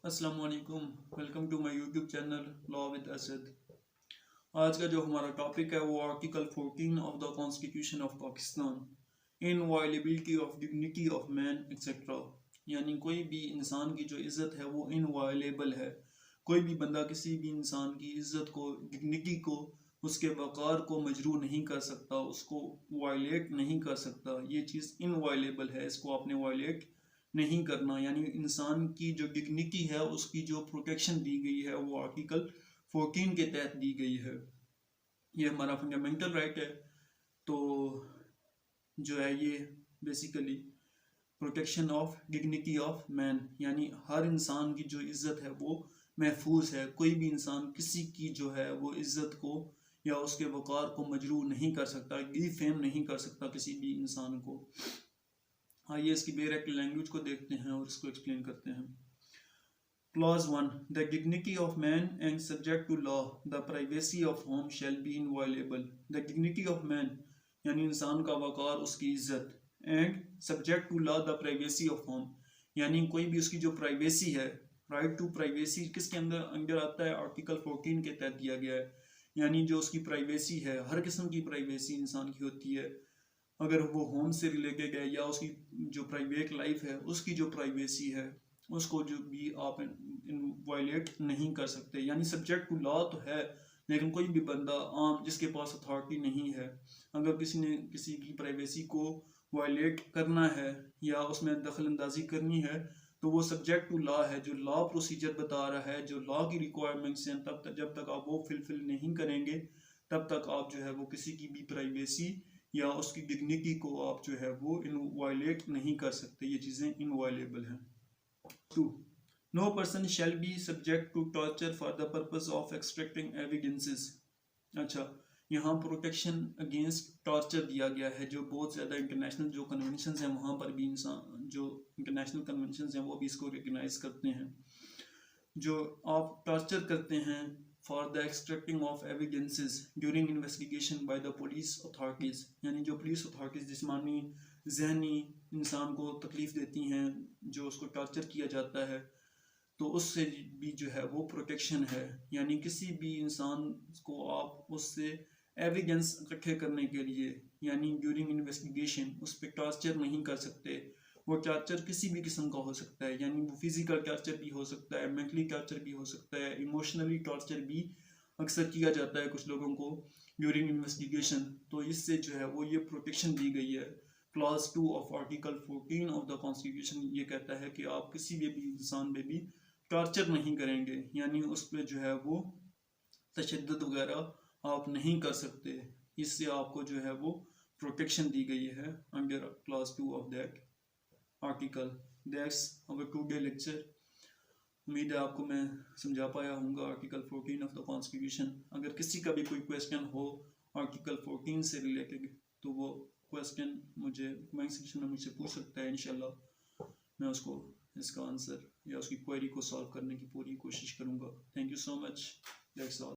अस्सलाम वालेकुम। Welcome to my YouTube channel law with Asad. आज का जो हमारा टॉपिक है वो article 14 of the constitution of Pakistan, inviolability of dignity of man etcetera. यानी कोई भी इंसान की जो इज़्ज़त है वो इनवायलेबल है। कोई भी बंदा किसी भी इंसान की इज़्ज़त को, डिग्निटी को, उसके वक़ार को मजरूह नहीं कर सकता, उसको वायलेट नहीं कर सकता। ये चीज़ इनवायलेबल है, इसको आपने वायलेट नहीं करना। यानी इंसान की जो डिग्निटी है उसकी जो प्रोटेक्शन दी गई है वो आर्टिकल 14 के तहत दी गई है। ये हमारा फंडामेंटल राइट है। तो जो है ये basically protection of dignity of man, यानी हर इंसान की जो इज़्ज़त है वो महफूज है। कोई भी इंसान किसी की जो है वो इज़्ज़त को या उसके वक़ार को मजरूह नहीं कर सकता, डिफेम नहीं कर सकता किसी भी इंसान को। आइए इसकी डायरेक्ट लैंग्वेज को देखते हैं और इसको एक्सप्लेन करते हैं। Clause 1. The dignity of man and subject to law, the privacy of whom shall be inviolable. The dignity of man यानी इंसान का वक़ार, उसकी इज़्ज़त, and subject to law the privacy of whom यानी कोई भी उसकी जो प्राइवेसी है, राइट टू प्राइवेसी किसके अंदर आता है? आर्टिकल 14 के तहत दिया गया है। यानी जो उसकी प्राइवेसी है, हर किस्म की प्राइवेसी इंसान की होती है, अगर वो होम से रिलेटेड है या उसकी जो प्राइवेट लाइफ है उसकी जो प्राइवेसी है उसको जो भी आप वायलेट नहीं कर सकते। यानी सब्जेक्ट टू लॉ तो है, लेकिन कोई भी बंदा आम जिसके पास अथॉरिटी नहीं है, अगर किसी ने किसी की प्राइवेसी को वायलेट करना है या उसमें दखल अंदाजी करनी है तो वो सब्जेक्ट टू लॉ है। जो लॉ प्रोसीजर बता रहा है, जो लॉ की रिक्वायरमेंट्स हैं, तब तक जब तक आप वो फिलफिल नहीं करेंगे तब तक आप जो है वो किसी की भी प्राइवेसी या उसकी डिग्निटी को आप जो है वो वायलेट नहीं कर सकते। ये चीज़ें इनवायलेबल हैं। 2. No person shall be subject to torture for the purpose of extracting evidences. अच्छा, यहाँ प्रोटेक्शन अगेंस्ट टॉर्चर दिया गया है, जो बहुत ज़्यादा इंटरनेशनल जो कन्वेंशन हैं वहाँ पर भी इंसान, जो इंटरनेशनल कन्वेंशन हैं वो भी इसको रिकगनाइज करते हैं। जो आप टॉर्चर करते हैं for the extracting of evidences during investigation by the police authorities, यानी जो पुलिस अथॉरिटीज़ जिस्मानी जहनी इंसान को तकलीफ़ देती हैं, जो उसको टॉर्चर किया जाता है, तो उससे भी जो है वो प्रोटेक्शन है। यानी किसी भी इंसान को आप उससे एविडेंस इकट्ठे करने के लिए, यानी ड्यूरिंग इन्वेस्टिगेशन उस पर टॉर्चर नहीं कर सकते। वो टॉर्चर किसी भी किस्म का हो सकता है, यानी वो फिजिकल टॉर्चर भी हो सकता है, मेंटली टॉर्चर भी हो सकता है, इमोशनली टॉर्चर भी अक्सर किया जाता है कुछ लोगों को ड्यूरिंग इन्वेस्टिगेशन। तो इससे जो है वो ये प्रोटेक्शन दी गई है। Clause 2 of article 14 of the constitution ये कहता है कि आप किसी भी इंसान पे भी टॉर्चर नहीं करेंगे, यानी उस पर जो है वो तशद्दुद वगैरह आप नहीं कर सकते। इससे आपको जो है वो प्रोटेक्शन दी गई है under clause 2 of that article. That's our today lecture. उम्मीद है आपको मैं समझा पाया हूँगा आर्टिकल 14 ऑफ द कॉन्स्टिट्यूशन। अगर किसी का भी कोई क्वेश्चन हो आर्टिकल 14 से रिलेटेड तो वो क्वेश्चन मुझे कमेंट सेक्शन में मुझसे पूछ सकता है। इंशाल्लाह मैं उसको इसका आंसर या उसकी क्वेरी को सॉल्व करने की पूरी कोशिश करूँगा। Thank you so much. That's all.